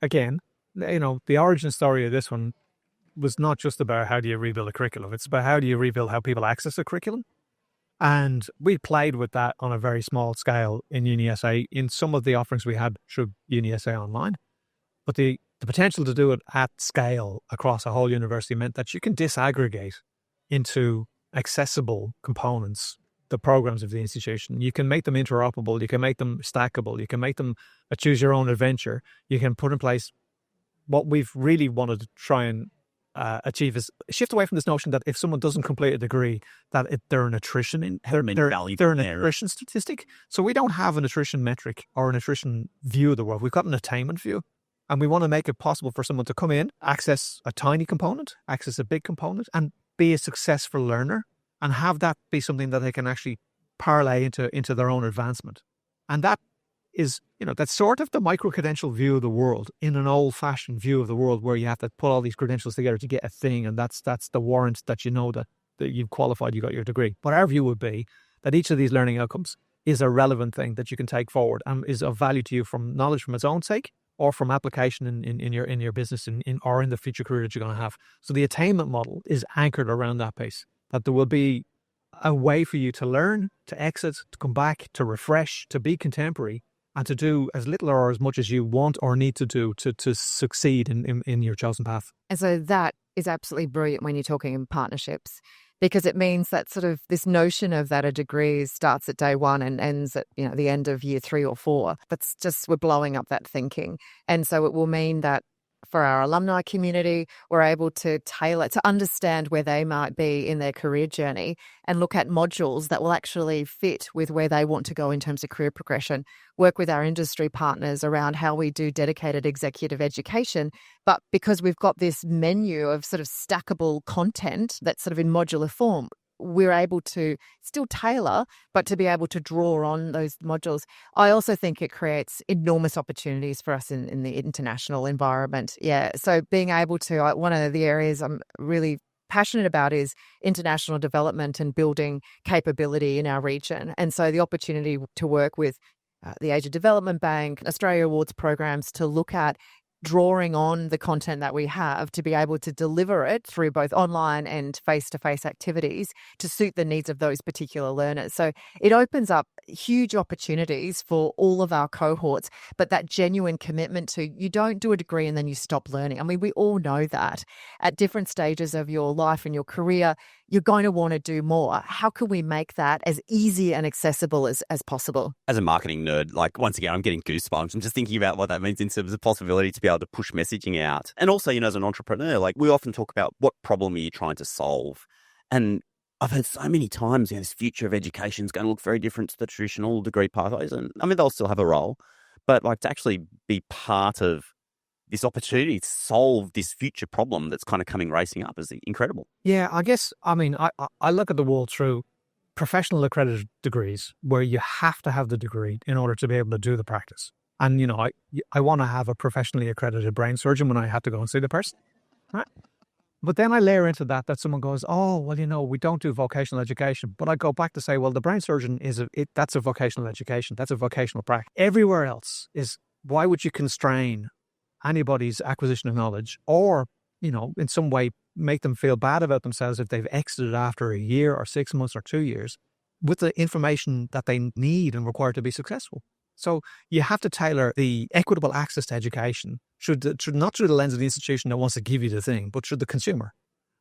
[SPEAKER 1] Again, the origin story of this one was not just about how do you rebuild a curriculum. It's about how do you rebuild how people access a curriculum. And we played with that on a very small scale in UniSA in some of the offerings we had through UniSA Online. But the potential to do it at scale across a whole university meant that you can disaggregate into accessible components the programs of the institution. You can make them interoperable. You can make them stackable. You can make them a choose your own adventure. You can put in place what we've really wanted to try and achieve is shift away from this notion that if someone doesn't complete a degree, that they're an attrition they're an attrition statistic. So we don't have an attrition metric or an attrition view of the world. We've got an attainment view, and we want to make it possible for someone to come in, access a tiny component, access a big component, and be a successful learner, and have that be something that they can actually parlay into their own advancement. And that is, that's sort of the micro-credential view of the world in an old-fashioned view of the world where you have to put all these credentials together to get a thing, and that's the warrant that that you've qualified, you got your degree. But our view would be that each of these learning outcomes is a relevant thing that you can take forward and is of value to you from knowledge from its own sake or from application in your business or in the future career that you're going to have. So the attainment model is anchored around that piece, that there will be a way for you to learn, to exit, to come back, to refresh, to be contemporary, and to do as little or as much as you want or need to do to succeed in your chosen path.
[SPEAKER 3] And so that is absolutely brilliant when you're talking in partnerships, because it means that sort of this notion of that a degree starts at day one and ends at the end of year 3 or 4. That's just, we're blowing up that thinking. And so it will mean that for our alumni community, we're able to tailor, to understand where they might be in their career journey and look at modules that will actually fit with where they want to go in terms of career progression, work with our industry partners around how we do dedicated executive education. But because we've got this menu of sort of stackable content that's sort of in modular form, we're able to still tailor, but to be able to draw on those modules. I also think it creates enormous opportunities for us in the international environment. Yeah. So being able to, one of the areas I'm really passionate about is international development and building capability in our region. And so the opportunity to work with the Asia Development Bank, Australia Awards programs to look at drawing on the content that we have to be able to deliver it through both online and face-to-face activities to suit the needs of those particular learners. So it opens up huge opportunities for all of our cohorts, but that genuine commitment to, you don't do a degree and then you stop learning. I mean, we all know that at different stages of your life and your career, you're going to want to do more. How can we make that as easy and accessible as possible?
[SPEAKER 2] As a marketing nerd, once again, I'm getting goosebumps. I'm just thinking about what that means in terms of the possibility to be able to push messaging out. And also, as an entrepreneur, we often talk about what problem are you trying to solve? And I've heard so many times, this future of education is going to look very different to the traditional degree pathways. And I mean, they'll still have a role, but to actually be part of this opportunity to solve this future problem that's kind of coming racing up is incredible.
[SPEAKER 1] Yeah, I guess, I look at the world through professional accredited degrees where you have to have the degree in order to be able to do the practice. And, I want to have a professionally accredited brain surgeon when I have to go and see the person. Right? But then I layer into that someone goes, oh, well, we don't do vocational education. But I go back to say, well, the brain surgeon that's a vocational education. That's a vocational practice. Everywhere else is, why would you constrain anybody's acquisition of knowledge or, in some way make them feel bad about themselves if they've exited after a year or 6 months or 2 years with the information that they need and require to be successful? So you have to tailor the equitable access to education not through the lens of the institution that wants to give you the thing, but through the consumer.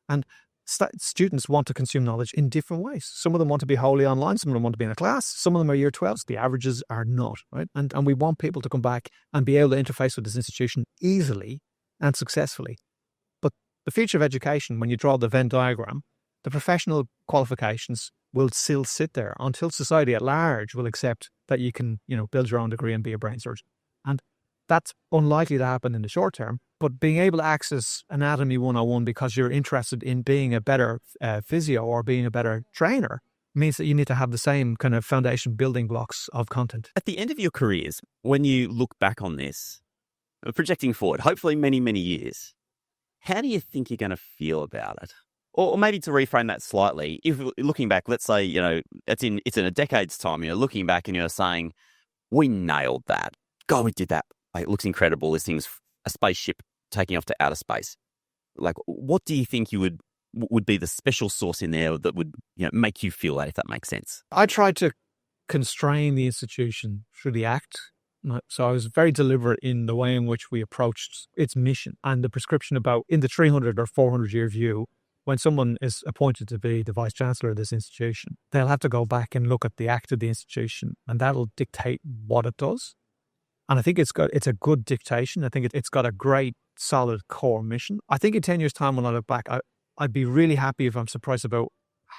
[SPEAKER 1] And students want to consume knowledge in different ways. Some of them want to be wholly online. Some of them want to be in a class. Some of them are year 12s. The averages are not, right? And we want people to come back and be able to interface with this institution easily and successfully. But the future of education, when you draw the Venn diagram, the professional qualifications will still sit there until society at large will accept that you can, build your own degree and be a brain surgeon. And that's unlikely to happen in the short term. But being able to access Anatomy 101 because you're interested in being a better physio or being a better trainer means that you need to have the same kind of foundation building blocks of content.
[SPEAKER 2] At the end of your careers, when you look back on this, projecting forward, hopefully many, many years, how do you think you're going to feel about it? Or maybe to reframe that slightly, if looking back, let's say, it's in a decade's time, looking back and you're saying, we nailed that. God, we did that. It looks incredible. This thing's a spaceship taking off to outer space. What do you think you would be the special sauce in there that would make you feel that, if that makes sense?
[SPEAKER 1] I tried to constrain the institution through the act. So I was very deliberate in the way in which we approached its mission and the prescription about, in the 300 or 400 year view, when someone is appointed to be the Vice Chancellor of this institution, they'll have to go back and look at the act of the institution, and that'll dictate what it does. And I think it's a good dictation. I think it's got a great, solid core mission. I think in 10 years' time, when I look back, I'd be really happy if I'm surprised about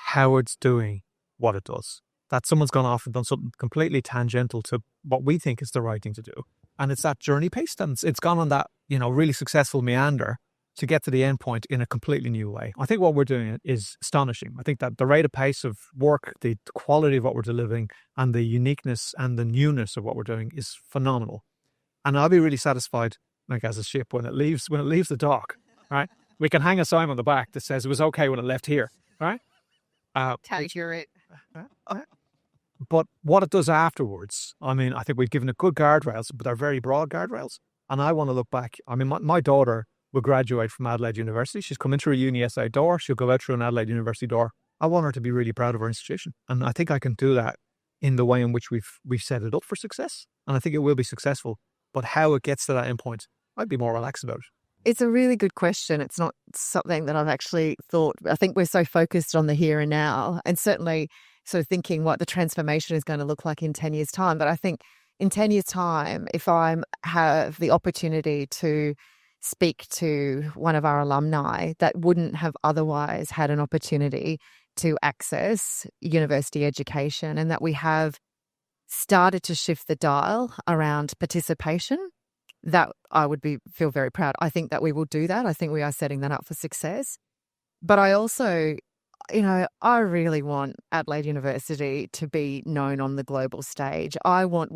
[SPEAKER 1] how it's doing what it does. That someone's gone off and done something completely tangential to what we think is the right thing to do. And it's that journey piece. And it's gone on that, really successful meander to get to the end point in a completely new way. I think what we're doing is astonishing. I think that the rate of pace of work, the quality of what we're delivering, and the uniqueness and the newness of what we're doing is phenomenal. And I'll be really satisfied, like as a ship, when it leaves the dock, right? We can hang a sign on the back that says it was okay when it left here, right?
[SPEAKER 3] Accurate.
[SPEAKER 1] But what it does afterwards, I mean, I think we've given it good guardrails, but they're very broad guardrails. And I want to look back. I mean, my daughter will graduate from Adelaide University. She's come in through a UniSA door. She'll go out through an Adelaide University door. I want her to be really proud of her institution. And I think I can do that in the way in which we've set it up for success. And I think it will be successful. But how it gets to that end point, I'd be more relaxed about it.
[SPEAKER 3] It's a really good question. It's not something that I've actually thought. I think we're so focused on the here and now, and certainly sort of thinking what the transformation is going to look like in 10 years' time. But I think in 10 years' time, if I have the opportunity to speak to one of our alumni that wouldn't have otherwise had an opportunity to access university education, and that we have started to shift the dial around participation, that I would feel very proud. I think that we will do that. I think we are setting that up for success. But I also, I really want Adelaide University to be known on the global stage. I want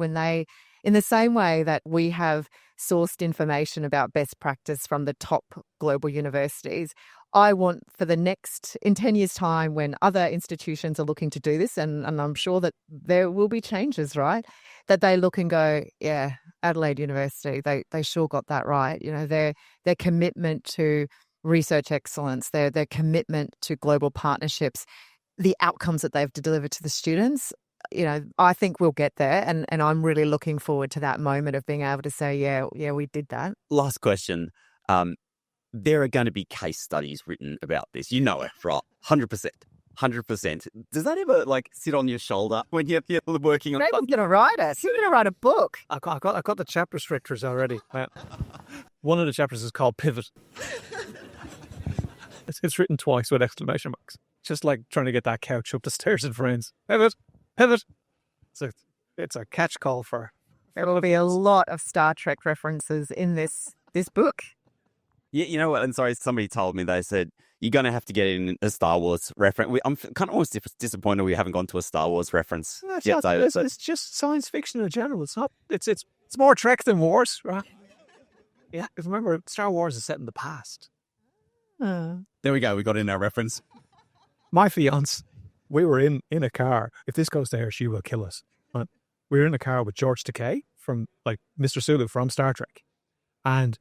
[SPEAKER 3] in the same way that we have sourced information about best practice from the top global universities, I want in 10 years' time, when other institutions are looking to do this, and I'm sure that there will be changes, right? That they look and go, yeah, Adelaide University, they sure got that right. Their commitment to research excellence, their commitment to global partnerships, the outcomes that they've delivered to the students, I think we'll get there. And I'm really looking forward to that moment of being able to say, yeah, we did that.
[SPEAKER 2] Last question. There are going to be case studies written about this. You know it, right? 100%. 100%. Does that ever sit on your shoulder when you're working on?
[SPEAKER 3] Maybe I'm going to write it. You're going to write a book.
[SPEAKER 1] I've got the chapter structures already. One of the chapters is called Pivot. It's written twice with exclamation marks. Just like trying to get that couch up the stairs in Friends. Pivot. It's a catch call for.
[SPEAKER 3] There will be a lot of Star Trek references in this book.
[SPEAKER 2] Yeah, you know what? And sorry, somebody told me, they said, you're going to have to get in a Star Wars reference. I'm kind of almost disappointed we haven't gone to a Star Wars reference.
[SPEAKER 1] It's just science fiction in general. It's not. It's more Trek than Wars, right? Yeah, because remember, Star Wars is set in the past.
[SPEAKER 2] There we go. We got in our reference.
[SPEAKER 1] My fiance, we were in a car. If this goes to her, she will kill us. Right? We were in a car with George Takei from Mr. Sulu from Star Trek, and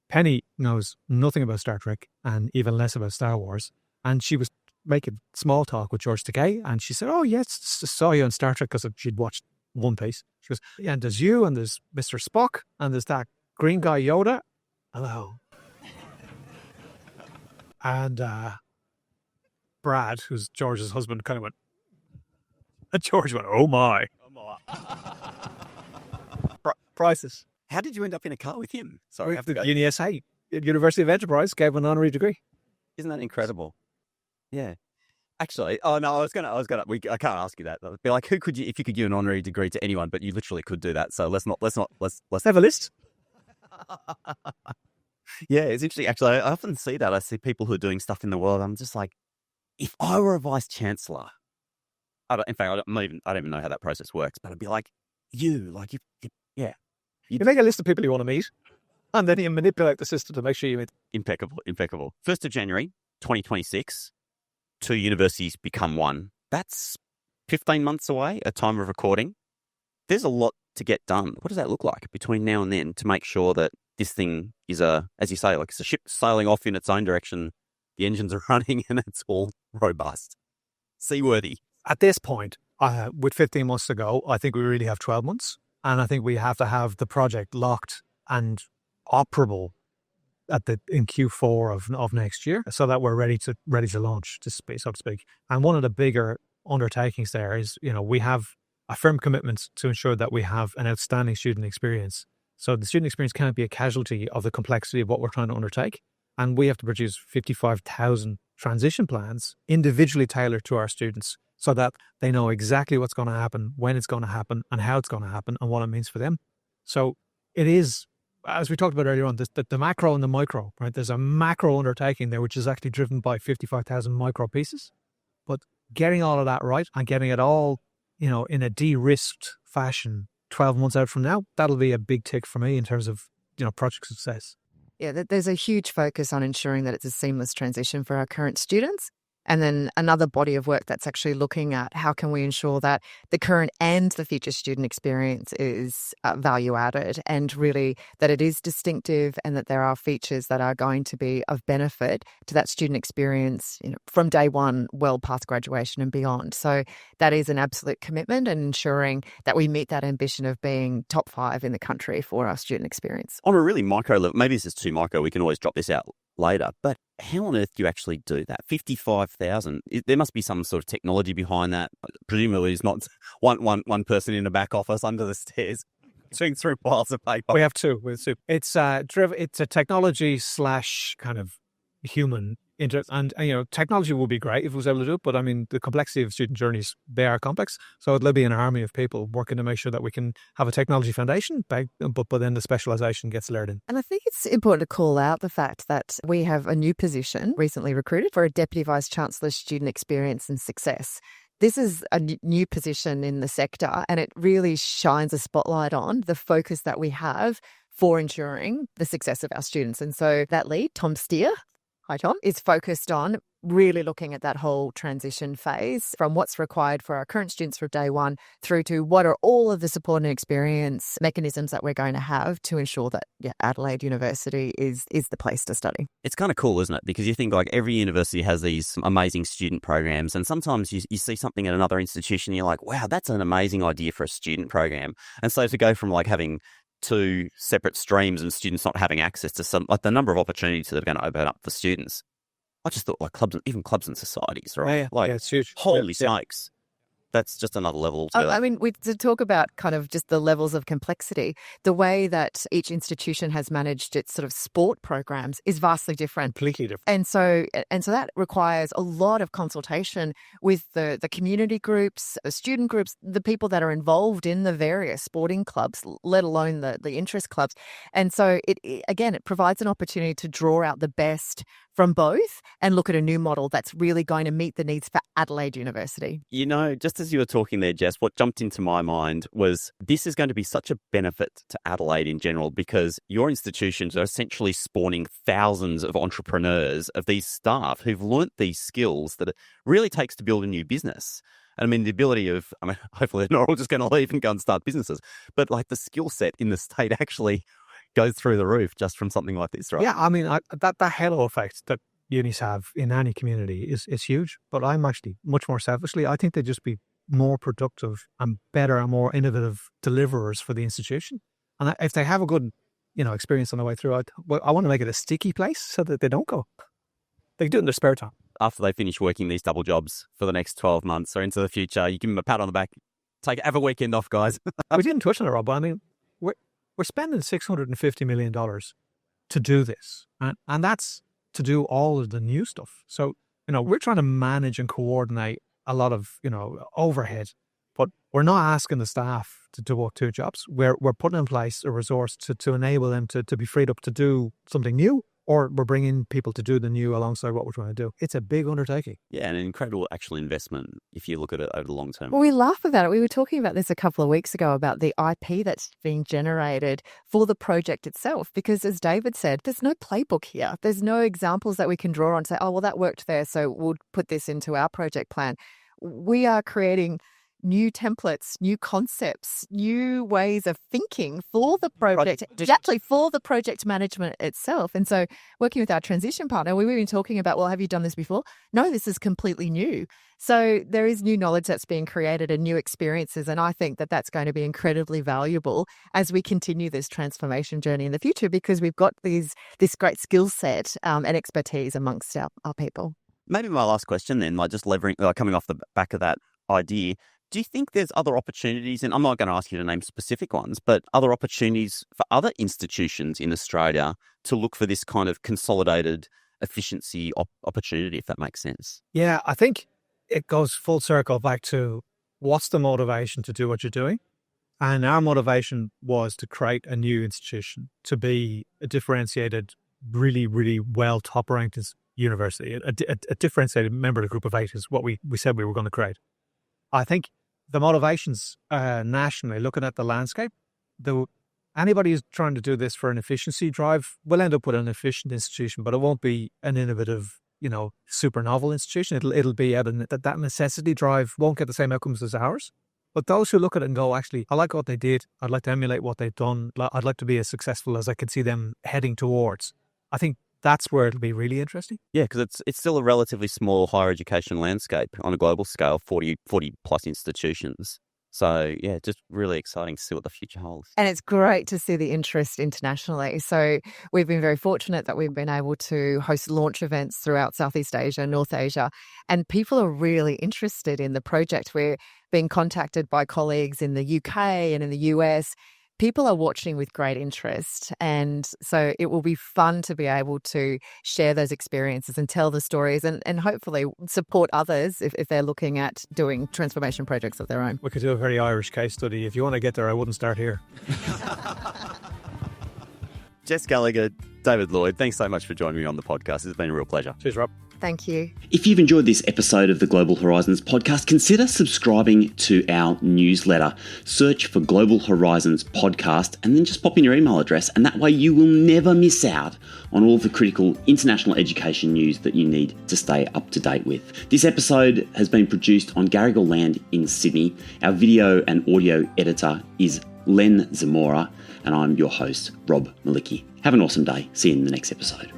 [SPEAKER 1] Penny knows nothing about Star Trek and even less about Star Wars. And she was making small talk with George Takei, and she said, "Oh yes, saw you on Star Trek," because she'd watched One Piece. She goes, "Yeah, and there's you, and there's Mr. Spock, and there's that green guy Yoda. Hello." And Brad, who's George's husband, kind of went. And George went, "Oh my, prices."
[SPEAKER 2] How did you end up in a car with him? Sorry, I have to go.
[SPEAKER 1] UniSA, University of Enterprise, gave an honorary degree.
[SPEAKER 2] Isn't that incredible? Yeah. Actually, I can't ask you that. It'd be like, who could you, if you could give an honorary degree to anyone, but you literally could do that. So let's
[SPEAKER 1] have a list.
[SPEAKER 2] Yeah, it's interesting. Actually, I often see that. I see people who are doing stuff in the world. I'm just like, if I were a Vice Chancellor, I don't even know how that process works, but I'd be like, you
[SPEAKER 1] make a list of people you want to meet, and then you manipulate the system to make sure you meet.
[SPEAKER 2] Impeccable. 1st of January, 2026, 2 universities become one. That's 15 months away at time of recording. There's a lot to get done. What does that look like between now and then to make sure that this thing is as you say, it's a ship sailing off in its own direction, the engines are running, and it's all robust, seaworthy?
[SPEAKER 1] At this point, with 15 months to go, I think we really have 12 months. And I think we have to have the project locked and operable in Q4 of next year, so that we're ready to launch, so to speak. And one of the bigger undertakings there is, we have a firm commitment to ensure that we have an outstanding student experience. So the student experience can't be a casualty of the complexity of what we're trying to undertake. And we have to produce 55,000 transition plans individually tailored to our students, so that they know exactly what's going to happen, when it's going to happen, and how it's going to happen, and what it means for them. So it is as we talked about earlier on, the macro and the micro, right? There's a macro undertaking there, which is actually driven by 55,000 micro pieces. But getting all of that right and getting it all, in a de-risked fashion 12 months out from now, that'll be a big tick for me in terms of, project success.
[SPEAKER 3] Yeah, there's a huge focus on ensuring that it's a seamless transition for our current students. And then another body of work that's actually looking at how can we ensure that the current and the future student experience is value added, and really that it is distinctive and that there are features that are going to be of benefit to that student experience, from day one, well past graduation and beyond. So that is an absolute commitment, and ensuring that we meet that ambition of being top 5 in the country for our student experience.
[SPEAKER 2] On a really micro level, maybe this is too micro, we can always drop this out later, but how on earth do you actually do that? 55,000. There must be some sort of technology behind that. Presumably, it's not one person in a back office under the stairs seeing through piles of paper.
[SPEAKER 1] We have two. It's a technology / kind of human interest, and technology would be great if it was able to do it. But I mean, the complexity of student journeys, they are complex. So it'll be an army of people working to make sure that we can have a technology foundation, but then the specialization gets layered in.
[SPEAKER 3] And I think it's important to call out the fact that we have a new position recently recruited for a Deputy Vice Chancellor, Student Experience and Success. This is a new position in the sector, and it really shines a spotlight on the focus that we have for ensuring the success of our students. And so that lead, Tom Steer, hi Tom, is focused on really looking at that whole transition phase, from what's required for our current students from day one through to what are all of the support and experience mechanisms that we're going to have to ensure that Adelaide University is the place to study.
[SPEAKER 2] It's kind of cool, isn't it? Because you think like every university has these amazing student programs, and sometimes you see something at another institution and you're like, wow, that's an amazing idea for a student program. And so to go from like having 2 separate streams and students not having access to some, like the number of opportunities that are going to open up for students. I just thought like clubs and societies, right?
[SPEAKER 1] Yeah, it's huge.
[SPEAKER 2] Holy smokes. That's just another level altogether.
[SPEAKER 3] I mean, to talk about kind of just the levels of complexity, the way that each institution has managed its sort of sport programs is vastly different.
[SPEAKER 1] Completely different.
[SPEAKER 3] And so that requires a lot of consultation with the community groups, the student groups, the people that are involved in the various sporting clubs, let alone the interest clubs. And so it provides an opportunity to draw out the best from both and look at a new model that's really going to meet the needs for Adelaide University.
[SPEAKER 2] Just as you were talking there, Jess, what jumped into my mind was this is going to be such a benefit to Adelaide in general, because your institutions are essentially spawning thousands of entrepreneurs, of these staff who've learnt these skills that it really takes to build a new business. And I mean, the ability of, hopefully they're not all just going to leave and go and start businesses, but like the skill set in the state actually goes through the roof just from something like this, right?
[SPEAKER 1] Yeah, I mean, that halo effect that unis have in any community is huge. But I'm actually much more selfishly, I think they'd just be more productive and better and more innovative deliverers for the institution. And if they have a good, experience on the way through, I want to make it a sticky place so that they don't go. They can do it in their spare time.
[SPEAKER 2] After they finish working these double jobs for the next 12 months or into the future, you give them a pat on the back, have a weekend off, guys.
[SPEAKER 1] We didn't touch on it, Rob, but I mean, we're spending $650 million to do this. And that's to do all of the new stuff. So, we're trying to manage and coordinate a lot of, overhead, but we're not asking the staff to work 2 jobs. We're putting in place a resource to enable them to be freed up to do something new, or we're bringing people to do the new alongside what we're trying to do. It's a big undertaking.
[SPEAKER 2] Yeah, and an incredible actual investment if you look at it over the long term.
[SPEAKER 3] Well, we laugh about it. We were talking about this a couple of weeks ago about the IP that's being generated for the project itself, because as David said, there's no playbook here. There's no examples that we can draw on and say, oh, well, that worked there, so we'll put this into our project plan. We are creating new templates, new concepts, new ways of thinking for the project, actually for the project management itself. And so working with our transition partner, we were even talking about, well, have you done this before? No, this is completely new. So there is new knowledge that's being created and new experiences. And I think that that's going to be incredibly valuable as we continue this transformation journey in the future, because we've got this great skill set and expertise amongst our people.
[SPEAKER 2] Maybe my last question then, just coming off the back of that idea, do you think there's other opportunities, and I'm not going to ask you to name specific ones, but other opportunities for other institutions in Australia to look for this kind of consolidated efficiency opportunity, if that makes sense?
[SPEAKER 1] Yeah, I think it goes full circle back to what's the motivation to do what you're doing, And our motivation was to create a new institution, to be a differentiated, really, really well top-ranked university. A differentiated member of the group of 8 is what we said we were going to create. I think the motivations nationally, looking at the landscape, anybody who's trying to do this for an efficiency drive will end up with an efficient institution, but it won't be an innovative, super novel institution. It'll be out of that necessity drive won't get the same outcomes as ours. But those who look at it and go, actually, I like what they did. I'd like to emulate what they've done. I'd like to be as successful as I could see them heading towards. I think that's where it'll be really interesting.
[SPEAKER 2] Yeah, because it's still a relatively small higher education landscape on a global scale, 40 plus institutions. So, yeah, just really exciting to see what the future holds.
[SPEAKER 3] And it's great to see the interest internationally. So we've been very fortunate that we've been able to host launch events throughout Southeast Asia, North Asia, and people are really interested in the project. We're being contacted by colleagues in the UK and in the US. People are watching with great interest. And so it will be fun to be able to share those experiences and tell the stories and hopefully support others if they're looking at doing transformation projects of their own.
[SPEAKER 1] We could do a very Irish case study. If you want to get there, I wouldn't start here.
[SPEAKER 2] Jess Gallagher, David Lloyd, thanks so much for joining me on the podcast. It's been a real pleasure.
[SPEAKER 1] Cheers, Rob.
[SPEAKER 3] Thank you.
[SPEAKER 2] If you've enjoyed this episode of the Global Horizons podcast, consider subscribing to our newsletter. Search for Global Horizons podcast and then just pop in your email address, and that way you will never miss out on all of the critical international education news that you need to stay up to date with. This episode has been produced on Garigal Land in Sydney. Our video and audio editor is Len Zamora, and I'm your host, Rob Malicki. Have an awesome day. See you in the next episode.